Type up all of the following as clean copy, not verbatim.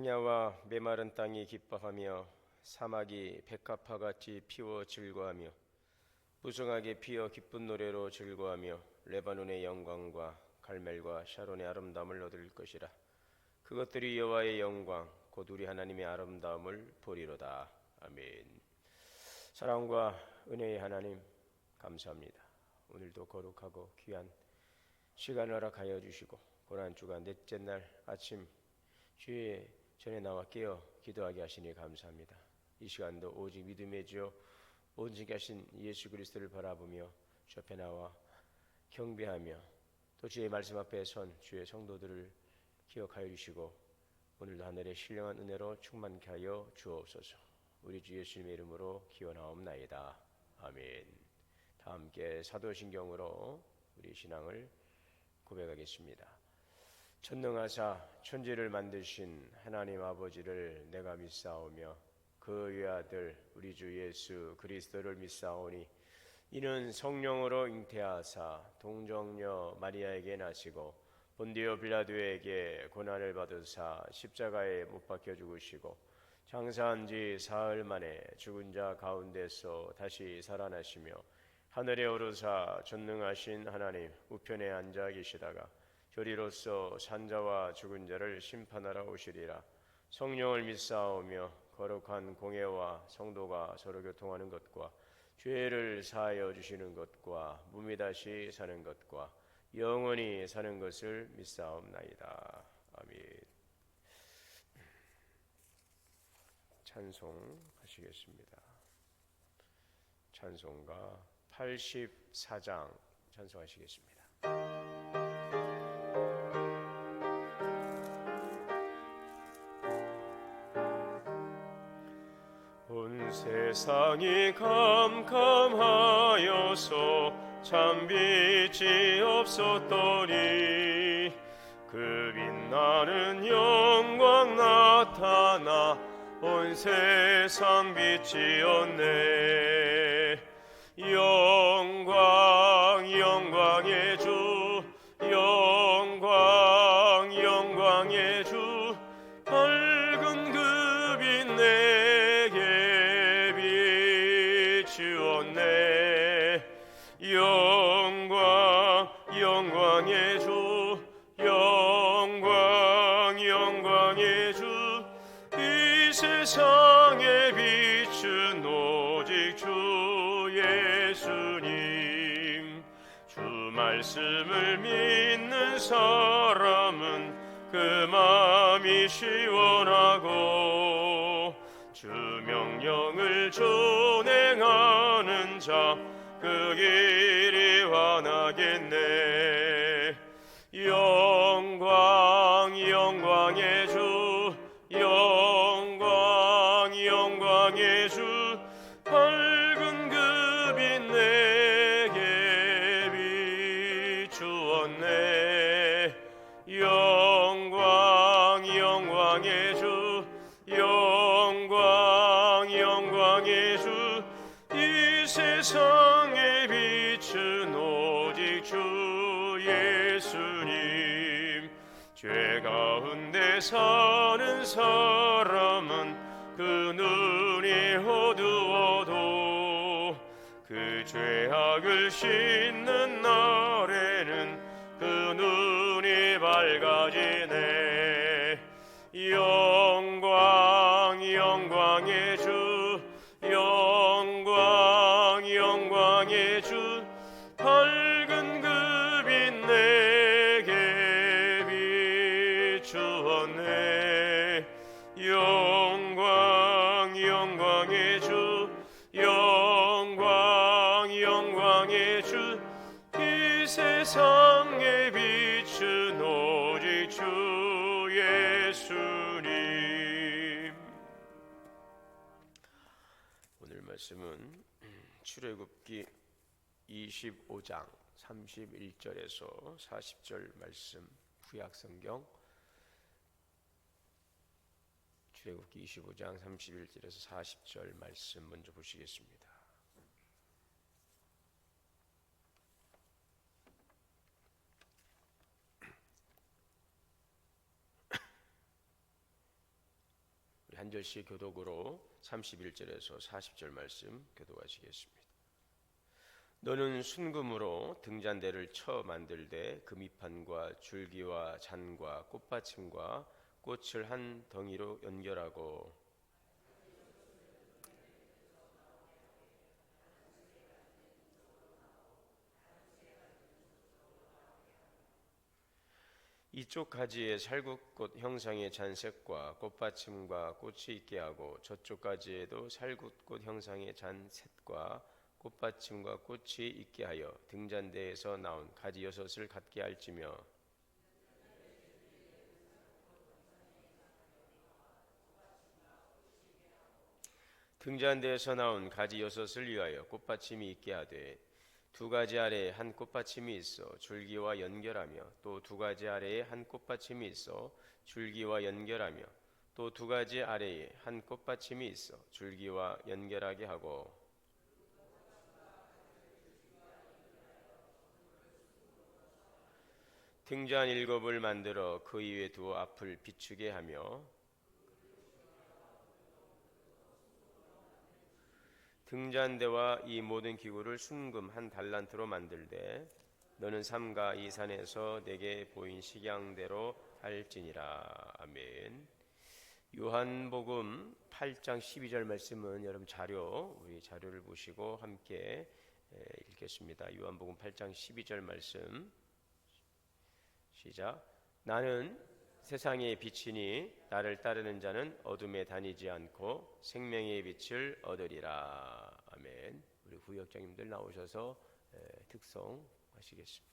광야와 메마른 땅이 기뻐하며 사막이 백합화같이 피워 즐거하며 무성하게 피어 기쁜 노래로 즐거하며 레바논의 영광과 갈멜과 샤론의 아름다움을 얻을 것이라. 그것들이 여호와의 영광 곧 우리 하나님의 아름다움을 보리로다. 아멘. 사랑과 은혜의 하나님 감사합니다. 오늘도 거룩하고 귀한 시간을 허락하여 주시고 고난 주간 넷째 날 아침 주의 전에 나와 깨어 기도하게 하시니 감사합니다. 이 시간도 오직 믿음의 주여 온전케 하신 예수 그리스도를 바라보며 주 앞에 나와 경배하며 또 주의 말씀 앞에 선 주의 성도들을 기억하여 주시고 오늘도 하늘의 신령한 은혜로 충만케 하여 주옵소서. 우리 주 예수님의 이름으로 기원하옵나이다. 아멘. 다 함께 사도신경으로 우리 신앙을 고백하겠습니다. 전능하사 천지를 만드신 하나님 아버지를 내가 믿사오며 그 외아들 우리 주 예수 그리스도를 믿사오니 이는 성령으로 잉태하사 동정녀 마리아에게 나시고 본디오 빌라도에게 고난을 받으사 십자가에 못 박혀 죽으시고 장사한 지 사흘 만에 죽은 자 가운데서 다시 살아나시며 하늘에 오르사 전능하신 하나님 우편에 앉아 계시다가 저리로서 산자와 죽은 자를 심판하러 오시리라. 성령을 믿사오며 거룩한 공회와 성도가 서로 교통하는 것과 죄를 사하여 주시는 것과 몸이 다시 사는 것과 영원히 사는 것을 믿사옵나이다. 아멘. 찬송하시겠습니다. 찬송가 84장 찬송하시겠습니다. 온 세상이 캄캄하여서 참 빛이 없었더니 그 빛나는 영광 나타나 온 세상 빛이었네. 영광 영광의 주 영광 영광의 주 밝은 그 빛 내게 비추었네. 영광 영광의 주 영광 영광의 주 이 세상에 비춘 오직 주 예수님. 주 말씀을 믿는 사람은 그 마음이 시원하고 주 명령을 준행하는 자 그 길이 환하겠네. 영광 영광의 주 영광 영광의 주 밝은 그 빛 내게 비추었네. 영광 영광의 주 영광 영광의 주 이 세상에 비춘 오직 주 예수님. 죄 가운데 사는 사람은 그 눈이 어두워도 그 죄악을 씻는 날에는 그 눈이 밝아지네. 영광 영광의 주 영광 영광의 주 밝은 그 빛 내게 비추었네. 영광 영광의 주 영광 영광의 주 이 세상에 비춘 오직 주 예수님. 오늘 말씀은 출애굽기 25장 31절에서 40절 말씀, 구약성경 출애굽기 25장 31절에서 40절 말씀 먼저 보시겠습니다. 한 절씩 교독으로 31절에서 40절 말씀 교독하시겠습니다. 너는 순금으로 등잔대를 쳐 만들되 금이판과 줄기와 잔과 꽃받침과 꽃을 한 덩이로 연결하고 이쪽 가지에 살구꽃 형상의 잔색과 꽃받침과 꽃이 있게 하고 저쪽 가지에도 살구꽃 형상의 잔색과 꽃받침과 꽃이 있게 하여 등잔대에서 나온 가지 여섯을 갖게 할지며 등잔대에서 나온 가지 여섯을 위하여 꽃받침이 있게 하되 두 가지 아래에 한 꽃받침이 있어 줄기와 연결하며 또 두 가지 아래에 한 꽃받침이 있어 줄기와 연결하며 또 두 가지 아래에 한 꽃받침이 있어 줄기와 연결하게 하고 등잔 7을 만들어 그 위에 두어 앞을 비추게 하며 등잔대와 이 모든 기구를 순금 한 달란트로 만들되 너는 삼가 이 산에서 내게 보인 식양대로 할지니라. 아멘. 요한복음 8장 12절 말씀은 여러분 우리 자료를 보시고 함께 읽겠습니다. 요한복음 8장 12절 말씀 시작. 나는 세상의 빛이니 나를 따르는 자는 어둠에 다니지 않고 생명의 빛을 얻으리라. 아멘. 우리 구역장님들 나오셔서 특송하시겠습니다.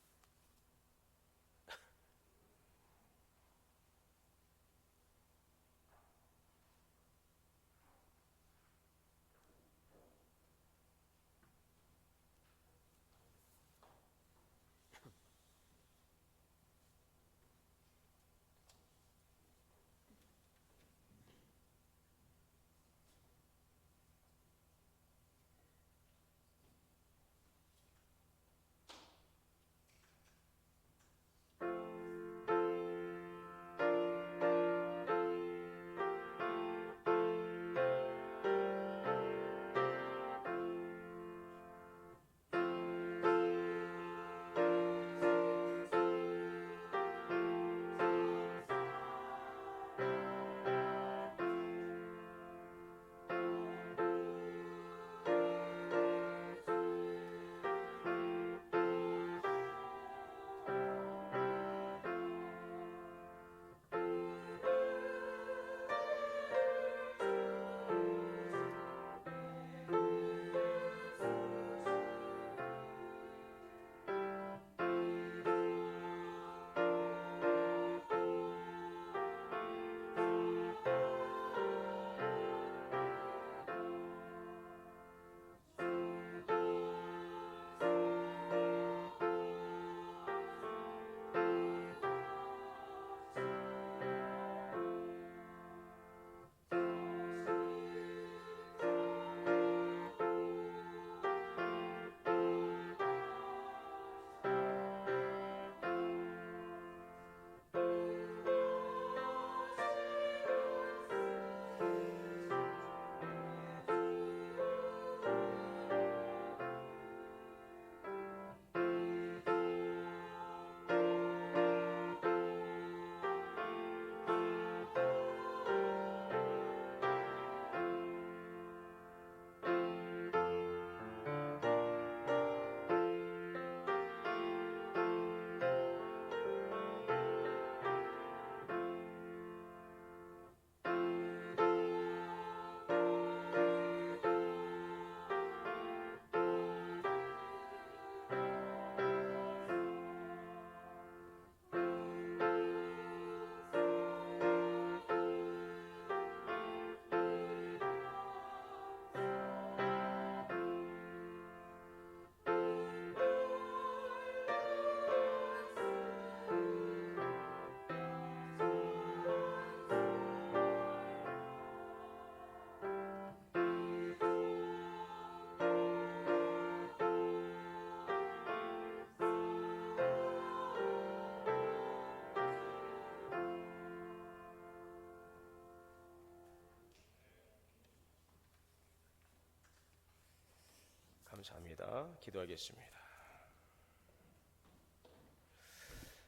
감사합니다. 기도하겠습니다.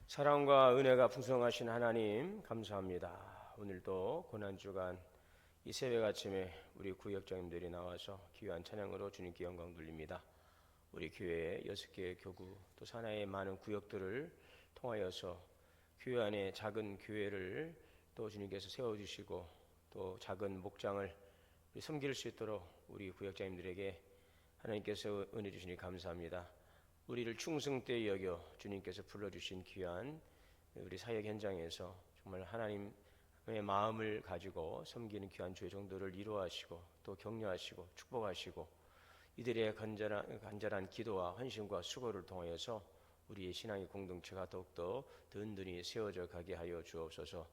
사랑과 은혜가 풍성하신 하나님 감사합니다. 오늘도 고난주간 이 새벽 아침에 우리 구역장님들이 나와서 귀한 찬양으로 주님께 영광 돌립니다. 우리 교회의 6개의 교구 또 산하의 많은 구역들을 통하여서 교회 안에 작은 교회를 또 주님께서 세워주시고 또 작은 목장을 섬길 수 있도록 우리 구역장님들에게 하나님께서 은혜 주시니 감사합니다. 우리를 충성되이 여겨 주님께서 불러주신 귀한 우리 사역 현장에서 정말 하나님의 마음을 가지고 섬기는 귀한 주의 정도를 이루하시고 또 격려하시고 축복하시고 이들의 간절한 기도와 헌신과 수고를 통하여서 우리의 신앙의 공동체가 더욱더 든든히 세워져 가게 하여 주옵소서.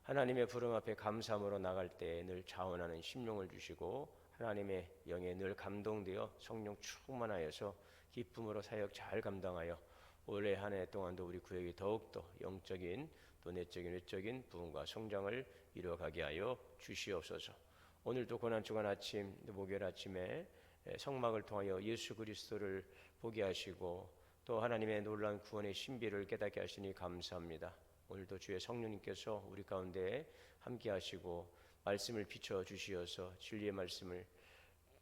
하나님의 부름 앞에 감사함으로 나갈 때 늘 자원하는 심령을 주시고 하나님의 영에 늘 감동되어 성령 충만하여서 기쁨으로 사역 잘 감당하여 올해 한 해 동안도 우리 구역이 더욱더 영적인 또 내적인 외적인 부흥과 성장을 이루어가게 하여 주시옵소서. 오늘도 고난주간 아침 목요일 아침에 성막을 통하여 예수 그리스도를 보게 하시고 또 하나님의 놀라운 구원의 신비를 깨닫게 하시니 감사합니다. 오늘도 주의 성령님께서 우리 가운데 함께 하시고 말씀을 비춰 주시어서 진리의 말씀을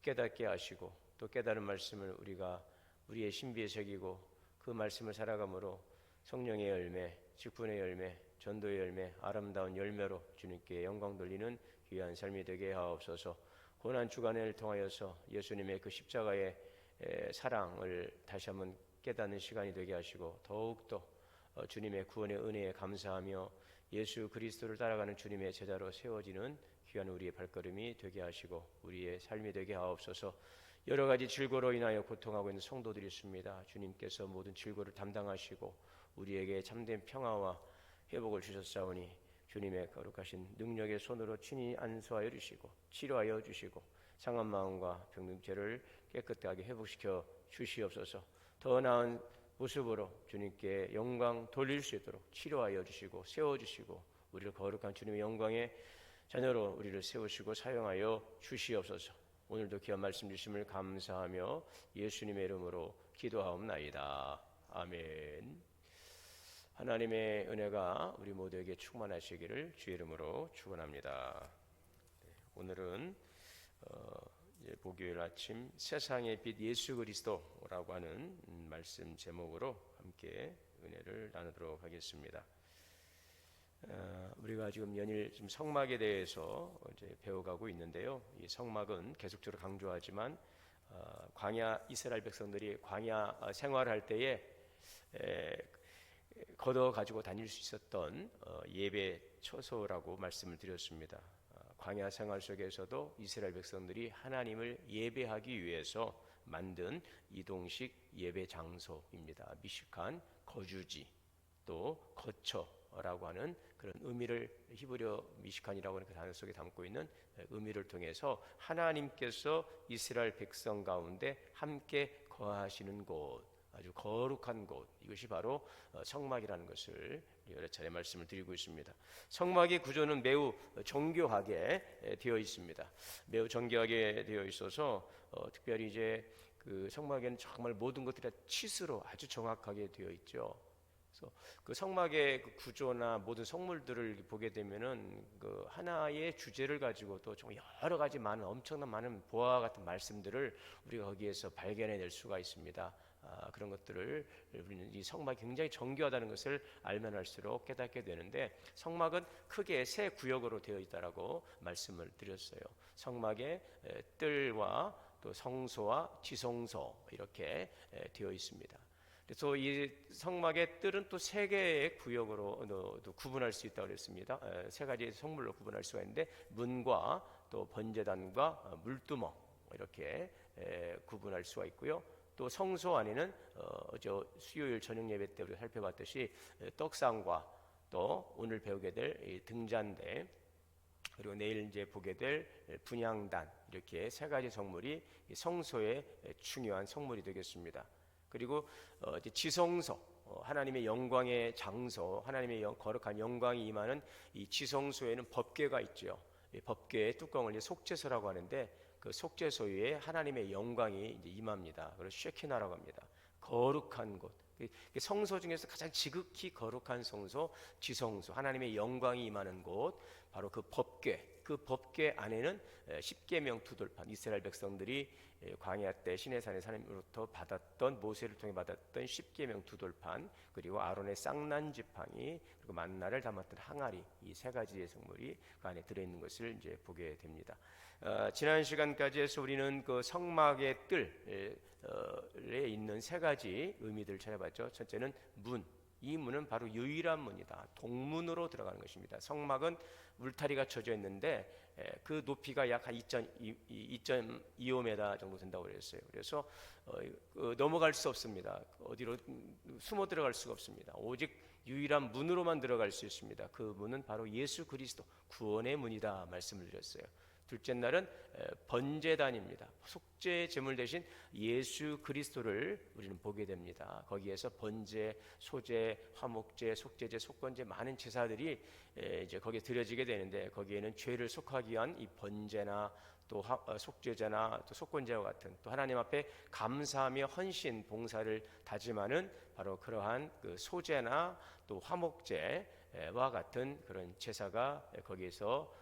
깨닫게 하시고 또 깨달은 말씀을 우리가 우리의 신비에 새기고 그 말씀을 살아감으로 성령의 열매, 직분의 열매, 전도의 열매, 아름다운 열매로 주님께 영광 돌리는 귀한 삶이 되게 하옵소서. 고난 주간을 통하여서 예수님의 그 십자가의 사랑을 다시 한번 깨닫는 시간이 되게 하시고 더욱더 주님의 구원의 은혜에 감사하며 예수 그리스도를 따라가는 주님의 제자로 세워지는 귀한 우리의 발걸음이 되게 하시고 우리의 삶이 되게 하옵소서. 여러 가지 질고로 인하여 고통하고 있는 성도들이 있습니다. 주님께서 모든 질고를 담당하시고 우리에게 참된 평화와 회복을 주셨사오니 주님의 거룩하신 능력의 손으로 친히 안수하여 주시고 치료하여 주시고 상한 마음과 병든 죄를 깨끗하게 회복시켜 주시옵소서. 더 나은 모습으로 주님께 영광 돌릴 수 있도록 치료하여 주시고 세워주시고 우리를 거룩한 주님의 영광의 자녀로 우리를 세우시고 사용하여 주시옵소서. 오늘도 귀한 말씀 주심을 감사하며 예수님의 이름으로 기도하옵나이다. 아멘. 하나님의 은혜가 우리 모두에게 충만하시기를 주의 이름으로 축원합니다. 오늘은 목요일 아침 세상의 빛 예수 그리스도라고 하는 말씀 제목으로 함께 은혜를 나누도록 하겠습니다. 우리가 지금 연일 성막에 대해서 이제 배워가고 있는데요. 이 성막은 계속적으로 강조하지만 광야 이스라엘 백성들이 광야 생활할 때에 걷어 가지고 다닐 수 있었던 예배 처소라고 말씀을 드렸습니다. 광야 생활 속에서도 이스라엘 백성들이 하나님을 예배하기 위해서 만든 이동식 예배 장소입니다. 미식한 거주지 또 거처라고 하는 그런 의미를 히브리어 미식한이라고 하는 그 단어 속에 담고 있는 의미를 통해서 하나님께서 이스라엘 백성 가운데 함께 거하시는 곳, 아주 거룩한 곳, 이것이 바로 성막이라는 것을 여러 차례 말씀을 드리고 있습니다. 성막의 구조는 매우 정교하게 되어 있습니다. 매우 정교하게 되어 있어서 특별히 이제 그 성막에는 정말 모든 것들이 치수로 아주 정확하게 되어 있죠. 그래서 그 성막의 그 구조나 모든 성물들을 보게 되면은 그 하나의 주제를 가지고 또 정말 여러 가지 많은 엄청난 많은 보화와 같은 말씀들을 우리가 거기에서 발견해낼 수가 있습니다. 그런 것들을 우리는 이 성막이 굉장히 정교하다는 것을 알면 할수록 깨닫게 되는데 성막은 크게 세 구역으로 되어 있다라고 말씀을 드렸어요. 성막의 뜰과 또 성소와 지성소 이렇게 되어 있습니다. 그래서 이 성막의 뜰은 또 세 개의 구역으로 구분할 수 있다고 그랬습니다. 세 가지 성물로 구분할 수가 있는데 문과 또 번제단과 물두멍 이렇게 구분할 수가 있고요. 또 성소 안에는 수요일 저녁 예배 때 우리가 살펴봤듯이 떡상과 또 오늘 배우게 될 등잔대 그리고 내일 이제 보게 될 분향단 이렇게 세 가지 성물이 성소의 중요한 성물이 되겠습니다. 그리고 이제 지성소 하나님의 영광의 장소 하나님의 거룩한 영광이 임하는 이 지성소에는 법궤가 있죠. 법궤의 뚜껑을 속죄소라고 하는데 그 속죄소에 하나님의 영광이 이제 임합니다. 그래서 쉐키나라고 합니다. 거룩한 곳. 성소 중에서 가장 지극히 거룩한 성소, 지성소, 하나님의 영광이 임하는 곳, 바로 그 법궤. 그 법궤 안에는 십계명 두돌판, 이스라엘 백성들이 광야 때 시내산의 하나님으로부터 받았던, 모세를 통해 받았던 십계명 두돌판, 그리고 아론의 쌍난 지팡이, 그리고 만나를 담았던 항아리, 이 세 가지의 성물이 그 안에 들어있는 것을 이제 보게 됩니다. 지난 시간까지 해서 우리는 그 성막의 뜰에 있는 세 가지 의미들을 찾아봤죠. 첫째는 문. 이 문은 바로 유일한 문이다. 동문으로 들어가는 것입니다. 성막은 울타리가 쳐져 있는데 그 높이가 약 한 2.25m 정도 된다고 그랬어요. 그래서 넘어갈 수 없습니다. 어디로 숨어 들어갈 수가 없습니다. 오직 유일한 문으로만 들어갈 수 있습니다. 그 문은 바로 예수 그리스도, 구원의 문이다 말씀을 드렸어요. 둘째 날은 번제단입니다. 속죄 제물 대신 예수 그리스도를 우리는 보게 됩니다. 거기에서 번제, 소제, 화목제, 속죄제, 속건제, 많은 제사들이 이제 거기에 드려지게 되는데, 거기에는 죄를 속하기 위한 이 번제나 또 속죄제나 또 속건제와 같은, 또 하나님 앞에 감사하며 헌신, 봉사를 다짐하는 바로 그러한 그 소제나 또 화목제와 같은 그런 제사가 거기에서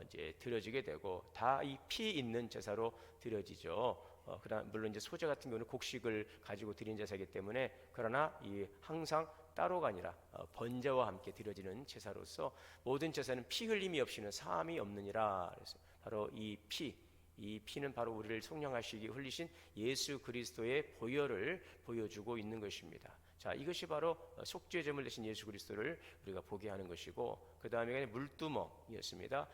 이제 드려지게 되고, 다 이 피 있는 제사로 드려지죠. 그다음 물론 이제 소제 같은 경우는 곡식을 가지고 드린 제사이기 때문에, 그러나 이 항상 따로가 아니라 번제와 함께 드려지는 제사로서 모든 제사는 피 흘림이 없이는 사함이 없느니라. 그래서 바로 이 피는 바로 우리를 속량하시기 흘리신 예수 그리스도의 보혈을 보여주고 있는 것입니다. 자, 이것이 바로 속죄 제물 대신 예수 그리스도를 우리가 보게 하는 것이고, 그 다음에 물두멍이었습니다.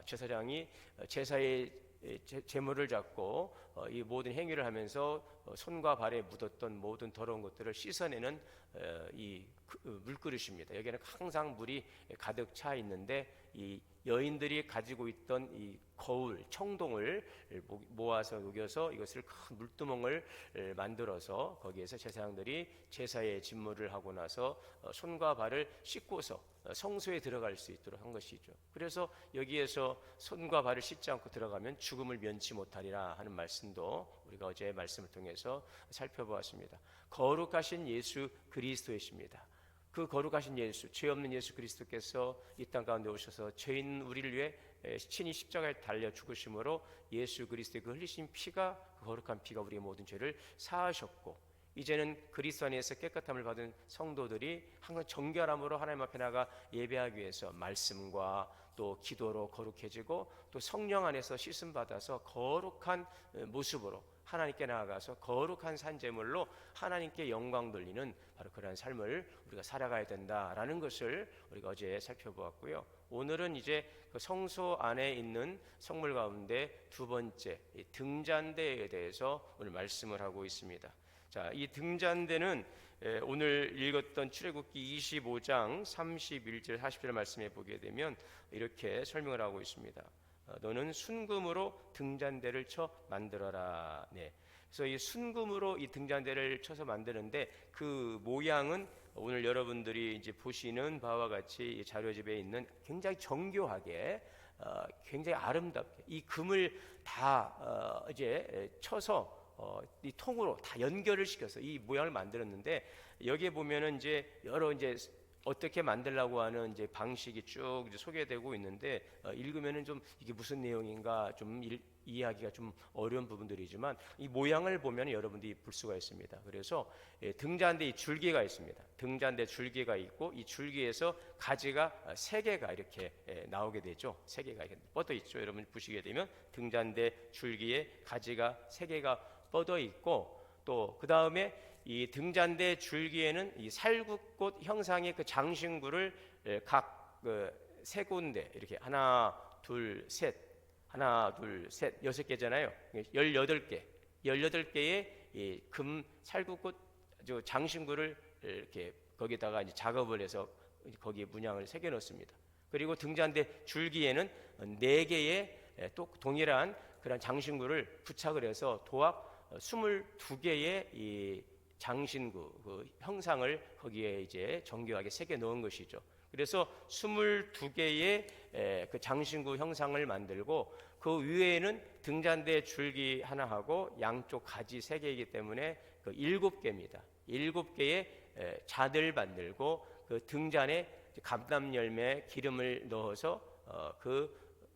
제사장이 제사의 제물을 잡고 이 모든 행위를 하면서 손과 발에 묻었던 모든 더러운 것들을 씻어내는 이 물그릇입니다. 여기에는 항상 물이 가득 차 있는데, 이 여인들이 가지고 있던 이 거울, 청동을 모아서 녹여서 이것을 큰 물두멍을 만들어서 거기에서 제사장들이 제사의 진물을 하고 나서 손과 발을 씻고서 성소에 들어갈 수 있도록 한 것이죠. 그래서 여기에서 손과 발을 씻지 않고 들어가면 죽음을 면치 못하리라 하는 말씀도 우리가 어제 말씀을 통해서 살펴보았습니다. 거룩하신 예수 그리스도이십니다. 그 거룩하신 예수, 죄 없는 예수 그리스도께서 이 땅 가운데 오셔서 죄인 우리를 위해 친히 십자가에 달려 죽으심으로 예수 그리스도의 그 흘리신 피가, 그 거룩한 피가 우리의 모든 죄를 사하셨고, 이제는 그리스도 안에서 깨끗함을 받은 성도들이 항상 정결함으로 하나님 앞에 나가 예배하기 위해서 말씀과 또 기도로 거룩해지고, 또 성령 안에서 씻음 받아서 거룩한 모습으로 하나님께 나아가서 거룩한 산제물로 하나님께 영광 돌리는 바로 그러한 삶을 우리가 살아가야 된다라는 것을 우리가 어제 살펴보았고요. 오늘은 이제 그 성소 안에 있는 성물 가운데 두 번째 등잔대에 대해서 오늘 말씀을 하고 있습니다. 자, 이 등잔대는 오늘 읽었던 출애굽기 25장 31절 40절 말씀에 보게 되면 이렇게 설명을 하고 있습니다. 너는 순금으로 등잔대를 쳐 만들어라. 네. 그래서 이 순금으로 이 등잔대를 쳐서 만드는데, 그 모양은 오늘 여러분들이 이제 보시는 바와 같이 이 자료집에 있는 굉장히 정교하게, 굉장히 아름답게 이 금을 다 이제 쳐서 이 통으로 다 연결을 시켜서 이 모양을 만들었는데, 여기에 보면은 이제 여러 이제 어떻게 만들려고 하는 이제 방식이 쭉 이제 소개되고 있는데, 읽으면은 좀 이게 무슨 내용인가 좀 이해하기가 좀 어려운 부분들이지만, 이 모양을 보면 여러분들이 볼 수가 있습니다. 그래서 등잔대 이 줄기가 있습니다. 등잔대 줄기가 있고, 이 줄기에서 가지가 세 개가 이렇게 나오게 되죠. 세 개가 이렇게 뻗어 있죠. 여러분 보시게 되면 등잔대 줄기에 가지가 세 개가 뻗어 있고, 또 그 다음에 이 등잔대 줄기에는 이 살구꽃 형상의 그 장신구를 각 세 군데 이렇게 하나 둘 셋 6개잖아요. 18개의 이 금 살구꽃 장신구를 이렇게 거기다가 이제 작업을 해서 거기에 문양을 새겨 놓습니다. 그리고 등잔대 줄기에는 4개의 또 동일한 그런 장신구를 부착을 해서 도합 22개의 이 장신구 그 형상을 거기에 이제 정교하게 새겨 놓은 것이죠. 그래서 22개의 그 장신구 형상을 만들고, 그 위에는 등잔대 줄기 하나하고 양쪽 가지 3개이기 때문에 그 7개입니다. 7개의 잔을 만들고 그 등잔에 감람 열매 기름을 넣어서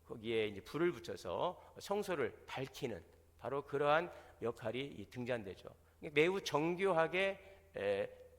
거기에 이제 불을 붙여서 성소를 밝히는 바로 그러한 역할이 이 등잔대죠. 매우 정교하게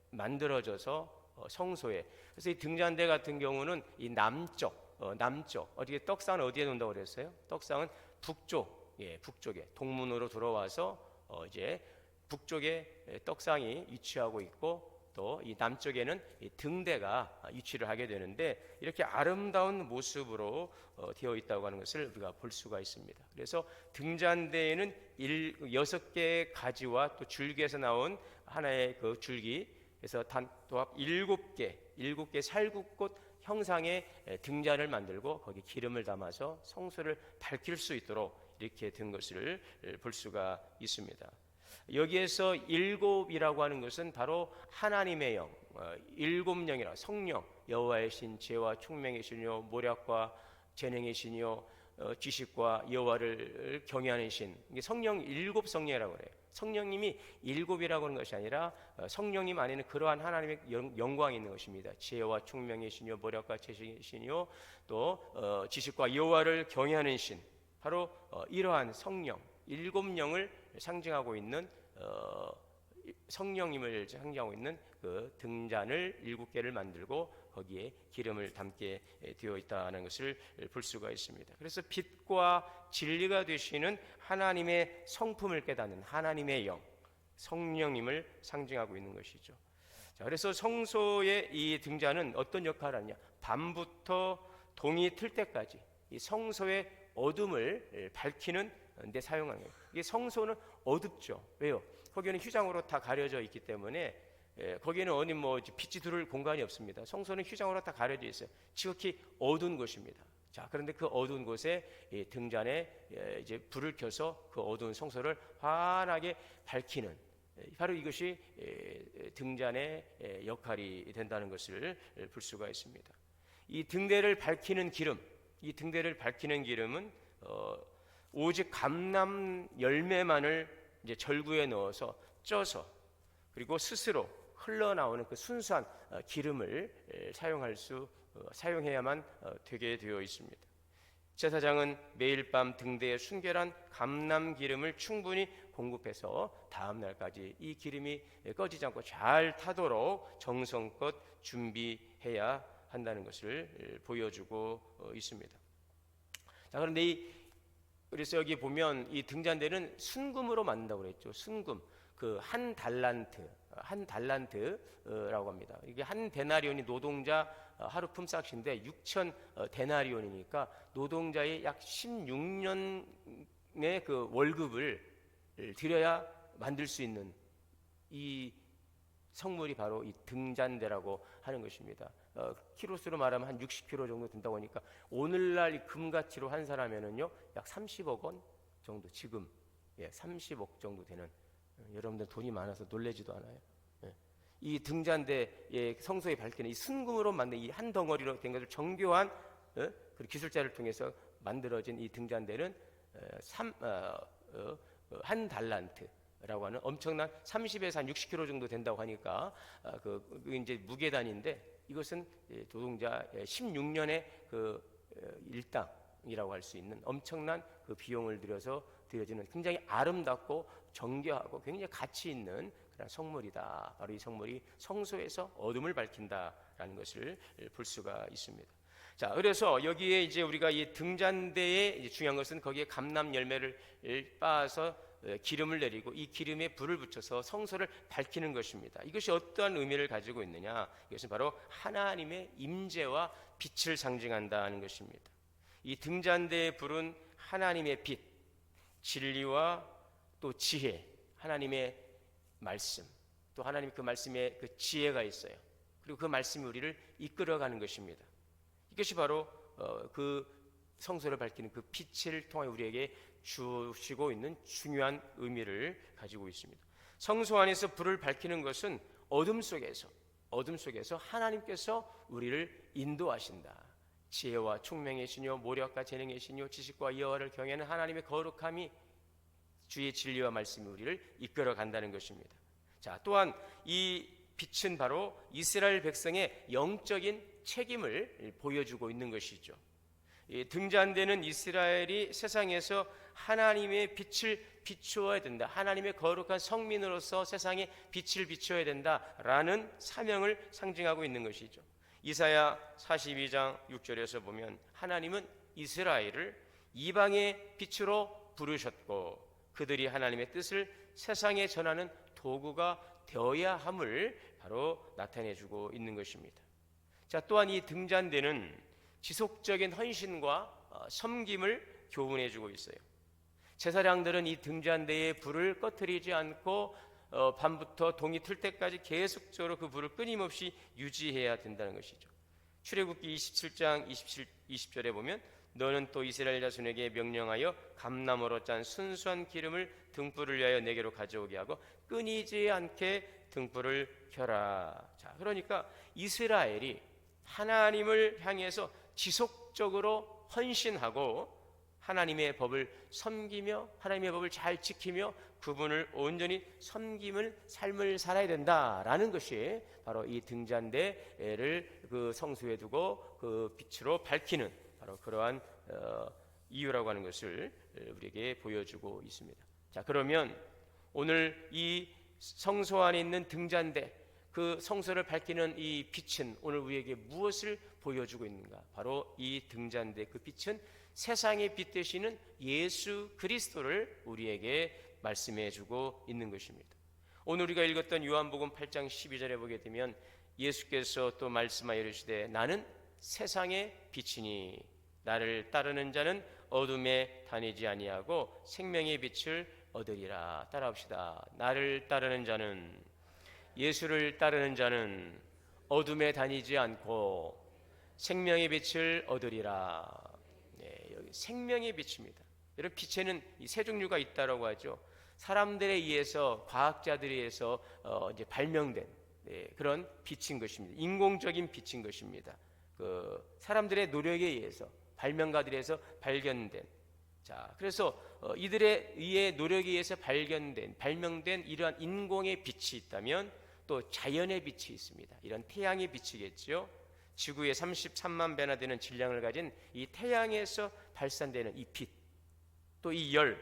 만들어져서 성소에, 그래서 이 등잔대 같은 경우는 이 남쪽 어떻게 떡상은 어디에 놓는다고 그랬어요? 떡상은 북쪽, 북쪽에 동문으로 들어와서 이제 북쪽에 떡상이 위치하고 있고 또 이 남쪽에는 이 등대가 위치를 하게 되는데 이렇게 아름다운 모습으로 되어 있다고 하는 것을 우리가 볼 수가 있습니다. 그래서 등잔대에는 6개의 가지와 또 줄기에서 나온 하나의 그 줄기, 그래서 도합 7개 살구꽃 형상의 등잔을 만들고 거기 기름을 담아서 성소를 밝힐 수 있도록 이렇게 된 것을 볼 수가 있습니다. 여기에서 7이라고 하는 것은 바로 하나님의 영, 7영이라 성령, 여호와의 신, 지혜와 총명의 신이요 모략과 재능의 신이요 지식과 여호와를 경외하는 신. 이게 성령 7성령이라고 그래요. 성령님이 7이라고 하는 것이 아니라 성령님 안에는 그러한 하나님의 영광이 있는 것입니다. 지혜와 총명의 신이요 모략과 재능의 신이요 또 지식과 여호와를 경외하는 신. 바로 이러한 성령 7영을 상징하고 있는 성령님을 상징하고 있는 그 등잔을 7개를 만들고 거기에 기름을 담게 되어 있다는 것을 볼 수가 있습니다. 그래서 빛과 진리가 되시는 하나님의 성품을 깨닫는 하나님의 영, 성령님을 상징하고 있는 것이죠. 자, 그래서 성소의 이 등잔은 어떤 역할을 하느냐? 밤부터 동이 틀 때까지 이 성소의 어둠을 밝히는 데 사용하는 거예요. 이게 성소는 어둡죠. 왜요? 거기는 휘장으로 다 가려져 있기 때문에 거기에는 어디 빛이 들어올 공간이 없습니다. 성소는 휘장으로 다 가려져 있어요. 지극히 어두운 곳입니다. 자, 그런데 그 어두운 곳에 등잔에 이제 불을 켜서 그 어두운 성소를 환하게 밝히는 바로 이것이 등잔의 역할이 된다는 것을 볼 수가 있습니다. 이 등대를 밝히는 기름은 오직 감람 열매만을 이제 절구에 넣어서 쪄서 그리고 스스로 흘러나오는 그 순수한 기름을 사용해야만 되게 되어 있습니다. 제사장은 매일 밤 등대에 순결한 감람 기름을 충분히 공급해서 다음 날까지 이 기름이 꺼지지 않고 잘 타도록 정성껏 준비해야 한다는 것을 보여주고 있습니다. 자, 그런데 그래서 여기 보면 이 등잔대는 순금으로 만든다고 그랬죠. 순금, 그 한 달란트라고 합니다. 이게 한 데나리온이 노동자 하루 품삯인데 6천 데나리온이니까 노동자의 약 16년의 그 월급을 들여야 만들 수 있는 이 성물이 바로 이 등잔대라고 하는 것입니다. 키로수로 말하면 한 60kg 정도 된다고 하니까 오늘날 금가치로 환산하면은요 약 30억 원 정도, 지금 30억 정도 되는, 여러분들 돈이 많아서 놀라지도 않아요. 이 등잔대 성소에 밝히는 이 순금으로 만든 이 한 덩어리로 된 것을 정교한 그 기술자를 통해서 만들어진 이 등잔대는 한 달란트라고 하는 엄청난 30에서 한 60kg 정도 된다고 하니까 그 이제 무게단인데 이것은 노동자 16년의 그 일당이라고 할 수 있는 엄청난 그 비용을 들여서 드려지는 굉장히 아름답고 정교하고 굉장히 가치 있는 그런 성물이다. 바로 이 성물이 성소에서 어둠을 밝힌다라는 것을 볼 수가 있습니다. 자, 그래서 여기에 이제 우리가 이 등잔대에 중요한 것은 거기에 감람 열매를 빻아서 기름을 내리고 이 기름에 불을 붙여서 성소를 밝히는 것입니다. 이것이 어떠한 의미를 가지고 있느냐? 이것은 바로 하나님의 임재와 빛을 상징한다는 것입니다. 이 등잔대의 불은 하나님의 빛, 진리와 또 지혜, 하나님의 말씀, 또 하나님 그 말씀에 그 지혜가 있어요. 그리고 그 말씀이 우리를 이끌어가는 것입니다. 이것이 바로 그 성소를 밝히는 그 빛을 통해 우리에게 주시고 있는 중요한 의미를 가지고 있습니다. 성소 안에서 불을 밝히는 것은 어둠 속에서 하나님께서 우리를 인도하신다. 지혜와 총명의 신이요 모략과 재능의 신이요 지식과 여호와를 경외하는 하나님의 거룩함이 주의 진리와 말씀이 우리를 이끌어 간다는 것입니다. 자, 또한 이 빛은 바로 이스라엘 백성의 영적인 책임을 보여주고 있는 것이죠. 등잔대는 이스라엘이 세상에서 하나님의 빛을 비추어야 된다, 하나님의 거룩한 성민으로서 세상에 빛을 비추어야 된다라는 사명을 상징하고 있는 것이죠. 이사야 42장 6절에서 보면 하나님은 이스라엘을 이방의 빛으로 부르셨고 그들이 하나님의 뜻을 세상에 전하는 도구가 되어야 함을 바로 나타내주고 있는 것입니다. 자, 또한 이 등잔대는 지속적인 헌신과 섬김을 교훈해주고 있어요. 제사장들은 이 등잔대에 불을 꺼트리지 않고 밤부터 동이 틀 때까지 계속적으로 그 불을 끊임없이 유지해야 된다는 것이죠. 출애굽기 27장 20절에 보면 너는 또 이스라엘 자손에게 명령하여 감나무로 짠 순수한 기름을 등불을 위하여 내게로 가져오게 하고 끊이지 않게 등불을 켜라. 자, 그러니까 이스라엘이 하나님을 향해서 지속적으로 헌신하고 하나님의 법을 섬기며 하나님의 법을 잘 지키며 그분을 온전히 섬김을 삶을 살아야 된다라는 것이 바로 이 등잔대를 그 성소에 두고 그 빛으로 밝히는 바로 그러한 이유라고 하는 것을 우리에게 보여주고 있습니다. 자, 그러면 오늘 이 성소 안에 있는 등잔대, 그 성소를 밝히는 이 빛은 오늘 우리에게 무엇을 보여주고 있는가? 바로 이 등잔대 그 빛은 세상의 빛 되시는 예수 그리스도를 우리에게 말씀해 주고 있는 것입니다. 오늘 우리가 읽었던 요한복음 8장 12절에 보게 되면 예수께서 또 말씀하여 이르시되 나는 세상의 빛이니 나를 따르는 자는 어둠에 다니지 아니하고 생명의 빛을 얻으리라. 따라합시다. 나를 따르는 자는, 예수를 따르는 자는 어둠에 다니지 않고 생명의 빛을 얻으리라. 네, 여기 생명의 빛입니다. 여러분, 빛에는 세 종류가 있다라고 하죠. 사람들에 의해서, 과학자들에 의해서 이제 발명된 그런 빛인 것입니다. 인공적인 빛인 것입니다. 그 사람들의 노력에 의해서, 발명가들에 의해서 발견된. 자, 그래서 이들에 의해 노력에 의해서 발명된 이러한 인공의 빛이 있다면 또 자연의 빛이 있습니다. 이런 태양의 빛이겠죠. 지구에 33만 배나 되는 질량을 가진 이 태양에서 발산되는 이 빛, 또 이 열,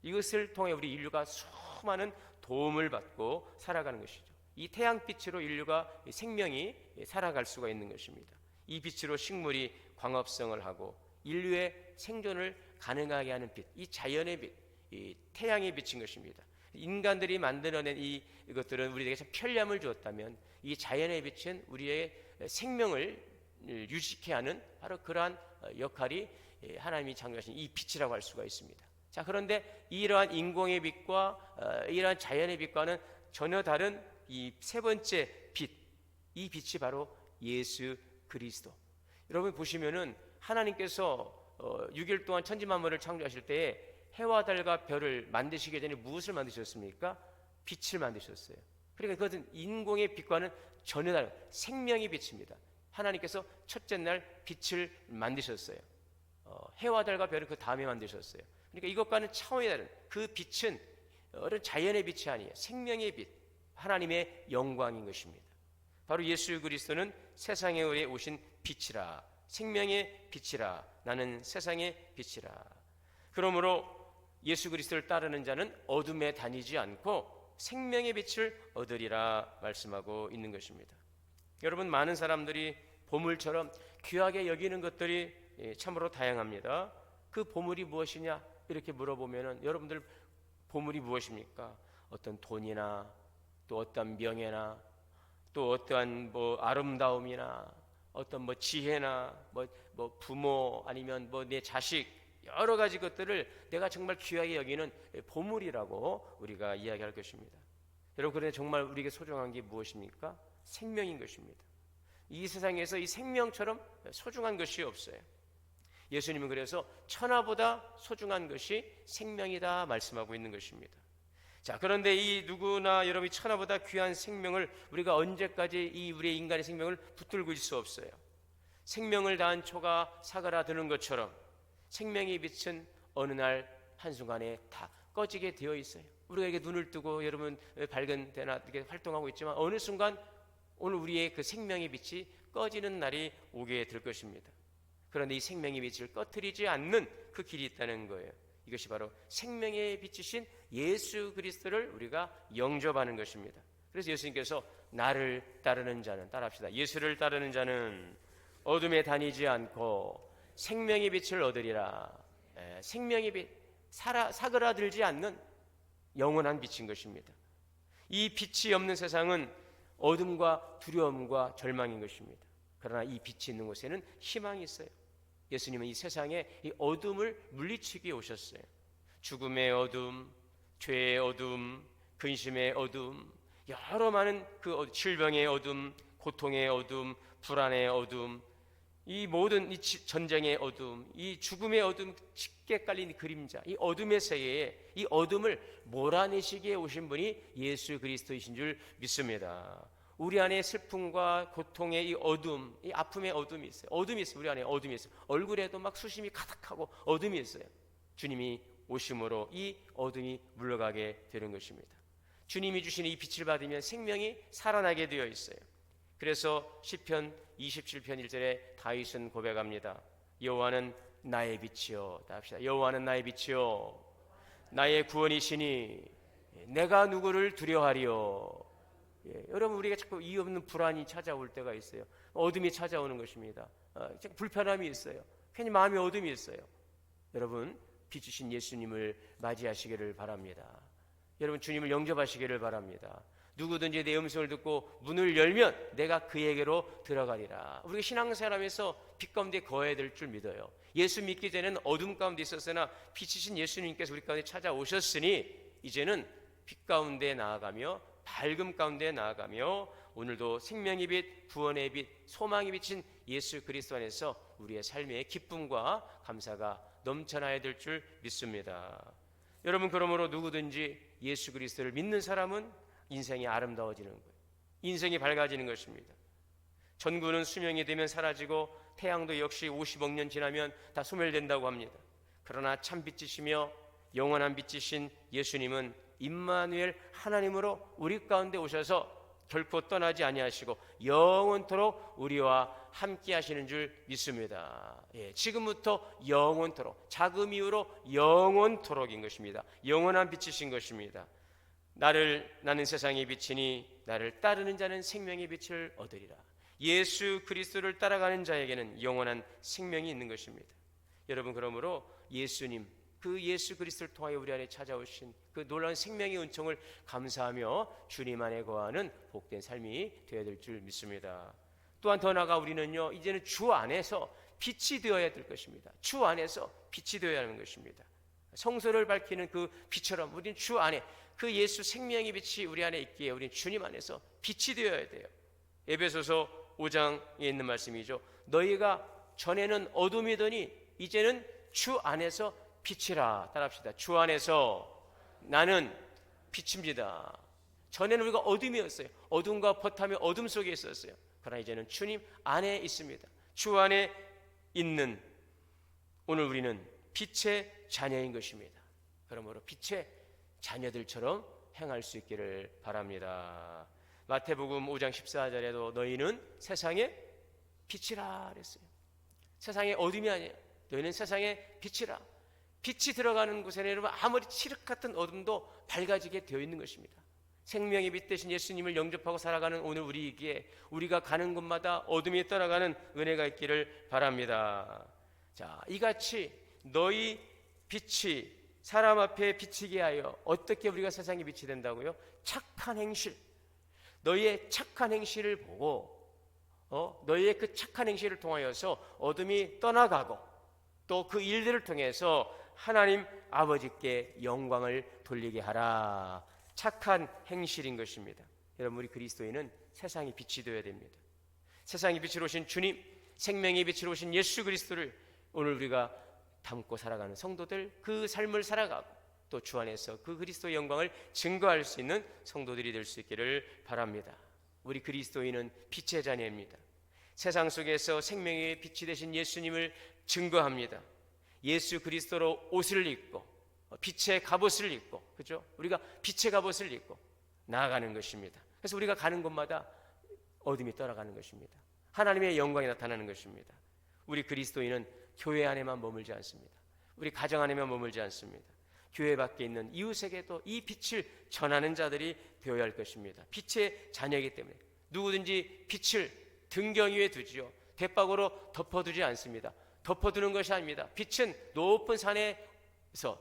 이것을 통해 우리 인류가 수많은 도움을 받고 살아가는 것이죠. 이 태양빛으로 인류가 생명이 살아갈 수가 있는 것입니다. 이 빛으로 식물이 광합성을 하고 인류의 생존을 가능하게 하는 빛, 이 자연의 빛, 이 태양의 빛인 것입니다. 인간들이 만들어낸 이것들은 우리에게 참 편리함을 주었다면 이 자연의 빛은 우리의 생명을 유지케 하는 바로 그러한 역할이 하나님이 창조하신 이 빛이라고 할 수가 있습니다. 자, 그런데 이러한 인공의 빛과 이러한 자연의 빛과는 전혀 다른 이 세 번째 빛, 이 빛이 바로 예수 그리스도. 여러분 보시면은 하나님께서 6일 동안 천지만물을 창조하실 때에 해와 달과 별을 만드시기 전에 무엇을 만드셨습니까? 빛을 만드셨어요. 그러니까 그것은 인공의 빛과는 전혀 다른 생명의 빛입니다. 하나님께서 첫째 날 빛을 만드셨어요. 해와 달과 별을 그 다음에 만드셨어요. 그러니까 이것과는 차원이 다른 그 빛은 자연의 빛이 아니에요. 생명의 빛, 하나님의 영광인 것입니다. 바로 예수 그리스도는 세상에 오신 빛이라, 생명의 빛이라, 나는 세상의 빛이라. 그러므로 예수 그리스도를 따르는 자는 어둠에 다니지 않고 생명의 빛을 얻으리라 말씀하고 있는 것입니다. 여러분, 많은 사람들이 보물처럼 귀하게 여기는 것들이 참으로 다양합니다. 그 보물이 무엇이냐 이렇게 물어보면은 여러분들 보물이 무엇입니까? 어떤 돈이나 또 어떤 명예나 또 어떠한 아름다움이나 어떤 지혜나 부모 아니면 내 자식, 여러 가지 것들을 내가 정말 귀하게 여기는 보물이라고 우리가 이야기할 것입니다. 여러분, 그런데 정말 우리에게 소중한 게 무엇입니까? 생명인 것입니다. 이 세상에서 이 생명처럼 소중한 것이 없어요. 예수님은 그래서 천하보다 소중한 것이 생명이다 말씀하고 있는 것입니다. 자, 그런데 이 누구나 여러분이 천하보다 귀한 생명을 우리가 언제까지 이 우리의 인간의 생명을 붙들고 있을 수 없어요. 생명을 다한 초가 사그라드는 것처럼 생명의 빛은 어느 날 한순간에 다 꺼지게 되어 있어요. 우리가 이렇게 눈을 뜨고 여러분 밝은 데나 이렇게 활동하고 있지만 어느 순간 오늘 우리의 그 생명의 빛이 꺼지는 날이 오게 될 것입니다. 그런데 이 생명의 빛을 꺼트리지 않는 그 길이 있다는 거예요. 이것이 바로 생명의 빛이신 예수 그리스도를 우리가 영접하는 것입니다. 그래서 예수님께서 나를 따르는 자는, 따라합시다. 예수를 따르는 자는 어둠에 다니지 않고 생명의 빛을 얻으리라. 생명의 빛, 사그라들지 않는 영원한 빛인 것입니다. 이 빛이 없는 세상은 어둠과 두려움과 절망인 것입니다. 그러나 이 빛이 있는 곳에는 희망이 있어요. 예수님은 이 세상에 이 어둠을 물리치기 오셨어요. 죽음의 어둠, 죄의 어둠, 근심의 어둠, 여러 많은 그 질병의 어둠, 고통의 어둠, 불안의 어둠, 이 모든 이 전쟁의 어둠, 이 죽음의 어둠, 짙게 깔린 그림자, 이 어둠의 세계에 이 어둠을 몰아내시기에 오신 분이 예수 그리스도이신 줄 믿습니다. 우리 안에 슬픔과 고통의 이 어둠, 이 아픔의 어둠이 있어요. 어둠이 있어요. 우리 안에 어둠이 있어요. 얼굴에도 막 수심이 가득하고 어둠이 있어요. 주님이 오심으로 이 어둠이 물러가게 되는 것입니다. 주님이 주신 이 빛을 받으면 생명이 살아나게 되어 있어요. 그래서 시편 27편 1절에 다윗은 고백합니다. 여호와는 나의 빛이요. 다 합시다. 여호와는 나의 빛이요, 나의 구원이시니 내가 누구를 두려워하리요. 여러분, 우리가 자꾸 이유 없는 불안이 찾아올 때가 있어요. 어둠이 찾아오는 것입니다. 불편함이 있어요. 괜히 마음에 어둠이 있어요. 여러분, 빛이신 예수님을 맞이하시기를 바랍니다. 여러분, 주님을 영접하시기를 바랍니다. 누구든지 내 음성을 듣고 문을 열면 내가 그에게로 들어가리라. 우리가 신앙생활하면서 빛 가운데 거해야 될 줄 믿어요. 예수 믿기 전에는 어둠 가운데 있었으나 빛이신 예수님께서 우리 가운데 찾아오셨으니 이제는 빛 가운데 나아가며 밝음 가운데 나아가며 오늘도 생명의 빛, 구원의 빛, 소망의 빛인 예수 그리스도 안에서 우리의 삶의 기쁨과 감사가 넘쳐나야 될 줄 믿습니다. 여러분, 그러므로 누구든지 예수 그리스도를 믿는 사람은 인생이 아름다워지는 거예요. 인생이 밝아지는 것입니다. 전구는 수명이 되면 사라지고 태양도 역시 50억 년 지나면 다 소멸된다고 합니다. 그러나 참 빛이시며 영원한 빛이신 예수님은 임마누엘 하나님으로 우리 가운데 오셔서 결코 떠나지 아니하시고 영원토록 우리와 함께 하시는 줄 믿습니다. 지금부터 영원토록, 자금 이후로 영원토록인 것입니다. 영원한 빛이신 것입니다. 나는 세상의 빛이니 나를 따르는 자는 생명의 빛을 얻으리라. 예수 그리스도를 따라가는 자에게는 영원한 생명이 있는 것입니다. 여러분, 그러므로 예수님, 그 예수 그리스도를 통하여 우리 안에 찾아오신 그 놀라운 생명의 은총을 감사하며 주님 안에 거하는 복된 삶이 되어야 될 줄 믿습니다. 또한 더 나아가 우리는요, 이제는 주 안에서 빛이 되어야 될 것입니다. 주 안에서 빛이 되어야 하는 것입니다. 성소를 밝히는 그 빛처럼 우리는 주 안에 그 예수 생명의 빛이 우리 안에 있기에 우리는 주님 안에서 빛이 되어야 돼요. 에베소서 5장에 있는 말씀이죠. 너희가 전에는 어둠이더니 이제는 주 안에서 빛이라. 따라합시다. 주 안에서 나는 빛입니다. 전에는 우리가 어둠이었어요. 어둠과 벗하며 어둠 속에 있었어요. 그러나 이제는 주님 안에 있습니다. 주 안에 있는 오늘 우리는 빛의 자녀인 것입니다. 그러므로 빛의 자녀들처럼 행할 수 있기를 바랍니다. 마태복음 5장 14절에도 너희는 세상의 빛이라 그랬어요. 세상의 어둠이 아니에요. 너희는 세상의 빛이라. 빛이 들어가는 곳에는 여러분 아무리 칠흑 같은 어둠도 밝아지게 되어 있는 것입니다. 생명의 빛 대신 예수님을 영접하고 살아가는 오늘 우리에게 우리가 가는 곳마다 어둠이 떠나가는 은혜가 있기를 바랍니다. 자, 이같이 너희 빛이 사람 앞에 비치게 하여 어떻게 우리가 세상에 빛이 된다고요? 착한 행실, 너희의 착한 행실을 보고 너희의 그 착한 행실을 통하여서 어둠이 떠나가고 또 그 일들을 통해서 하나님 아버지께 영광을 돌리게 하라. 착한 행실인 것입니다. 여러분, 우리 그리스도인은 세상의 빛이 되어야 됩니다. 세상의 빛으로 오신 주님, 생명의 빛으로 오신 예수 그리스도를 오늘 우리가 담고 살아가는 성도들, 그 삶을 살아가고 또 주 안에서 그 그리스도의 영광을 증거할 수 있는 성도들이 될 수 있기를 바랍니다. 우리 그리스도인은 빛의 자녀입니다. 세상 속에서 생명의 빛이 되신 예수님을 증거합니다. 예수 그리스도로 옷을 입고 빛의 갑옷을 입고, 그죠? 우리가 빛의 갑옷을 입고 나아가는 것입니다. 그래서 우리가 가는 곳마다 어둠이 떠나가는 것입니다. 하나님의 영광이 나타나는 것입니다. 우리 그리스도인은 교회 안에만 머물지 않습니다. 우리 가정 안에만 머물지 않습니다. 교회 밖에 있는 이웃에게도 이 빛을 전하는 자들이 되어야 할 것입니다. 빛의 자녀이기 때문에 누구든지 빛을 등경 위에 두지요, 대박으로 덮어두지 않습니다. 덮어두는 것이 아닙니다. 빛은 높은 산에서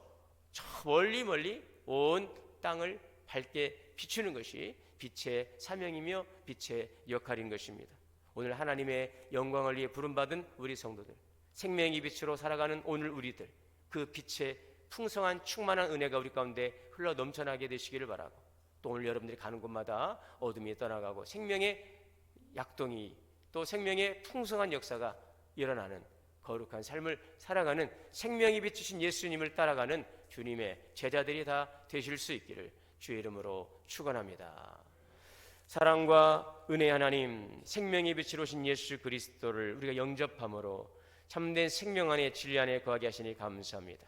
저 멀리 온 땅을 밝게 비추는 것이 빛의 사명이며 빛의 역할인 것입니다. 오늘 하나님의 영광을 위해 부름받은 우리 성도들, 생명의 빛으로 살아가는 오늘 우리들, 그 빛의 풍성한 충만한 은혜가 우리 가운데 흘러 넘쳐나게 되시기를 바라고, 또 오늘 여러분들이 가는 곳마다 어둠이 떠나가고 생명의 약동이, 또 생명의 풍성한 역사가 일어나는 거룩한 삶을 살아가는, 생명이 비추신 예수님을 따라가는 주님의 제자들이 다 되실 수 있기를 주의 이름으로 축원합니다. 사랑과 은혜의 하나님, 생명의 빛으로 오신 예수 그리스도를 우리가 영접함으로 참된 생명 안에 진리 안에 거하게 하시니 감사합니다.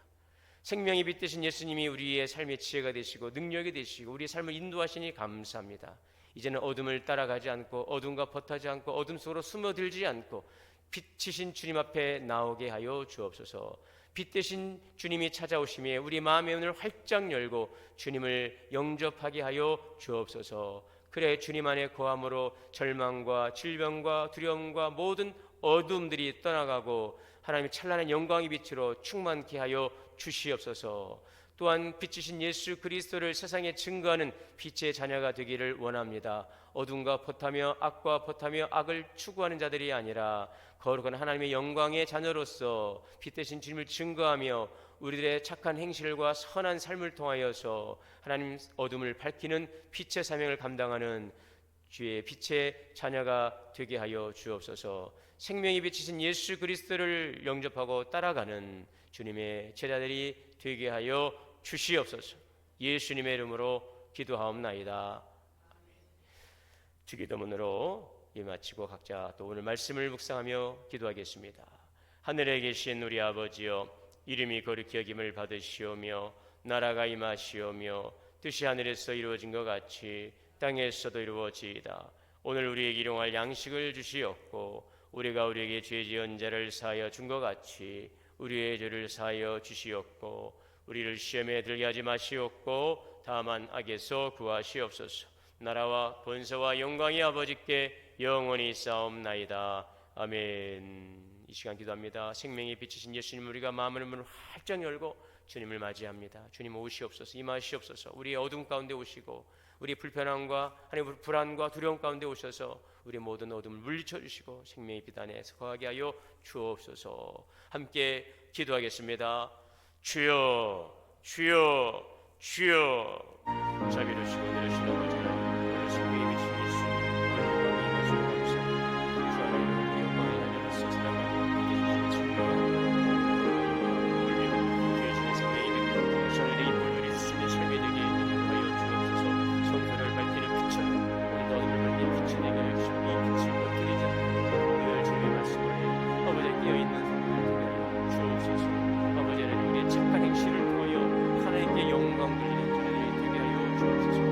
생명의 빛 되신 예수님이 우리의 삶의 지혜가 되시고 능력이 되시고 우리의 삶을 인도하시니 감사합니다. 이제는 어둠을 따라가지 않고 어둠과 벗하지 않고 어둠 속으로 숨어들지 않고 빛이신 주님 앞에 나오게 하여 주옵소서. 빛 되신 주님이 찾아오심에 우리 마음의 문을 활짝 열고 주님을 영접하게 하여 주옵소서. 그래 주님 안에 거함으로 절망과 질병과 두려움과 모든 어둠들이 떠나가고 하나님의 찬란한 영광의 빛으로 충만케 하여 주시옵소서. 또한 빛이신 예수 그리스도를 세상에 증거하는 빛의 자녀가 되기를 원합니다. 어둠과 벗하며 악과 벗하며 악을 추구하는 자들이 아니라 거룩한 하나님의 영광의 자녀로서 빛 되신 주님을 증거하며 우리들의 착한 행실과 선한 삶을 통하여서 하나님 어둠을 밝히는 빛의 사명을 감당하는 주의 빛의 자녀가 되게 하여 주옵소서. 생명이 비치신 예수 그리스도를 영접하고 따라가는 주님의 제자들이 되게 하여 주시옵소서. 예수님의 이름으로 기도하옵나이다. 주기도문으로 마치고 각자 또 오늘 말씀을 묵상하며 기도하겠습니다. 하늘에 계신 우리 아버지여, 이름이 거룩히 여김을 받으시오며 나라가 임하시오며 뜻이 하늘에서 이루어진 것 같이 땅에서도 이루어지이다. 오늘 우리에게 일용할 양식을 주시옵고 우리가 우리에게 죄 지은 자를 사하여 준 것 같이 우리의 죄를 사하여 주시옵고 우리를 시험에 들게 하지 마시옵고 다만 악에서 구하시옵소서. 나라와 권세와 영광이 아버지께 영원히 싸움나이다. 아멘. 이 시간 기도합니다. 생명이 비치신 예수님, 우리가 마음의 문을 활짝 열고 주님을 맞이합니다. 주님 오시옵소서. 임하시옵소서. 우리의 어둠 가운데 오시고 우리 불편함과 하나님의 불안과 두려움 가운데 오셔서 우리 모든 어둠을 물리쳐 주시고 생명의 빛 안에서 거하게 하여 주옵소서. 함께 기도하겠습니다. 주여 주여 주여. 자비로우시고 내려주시는 아버지 하나님, 생명이 비친 예수 영광이 하시고 감사합니다. 주 하나님 영광의 하나님으로서 살아가는 빛이 주시는 물리고 주의 주의 생명이 빛 성령의 인물들이 주님의 삶이 되게 인도하여 주옵소서. 성전을 밝히는 빛처럼 우리 어둠을 밝히는 빛이 되게 하여 주시고 이 빛을 꺼뜨리지 않고 늘 주님의 말씀을 아버지의 깨어있는 성도를 되게 하여 주옵소서. 아버지 하나님, 우리의 착한 행실을 통하여 하나님께 영광 돌리는 자들이 되게 하여 주옵소서.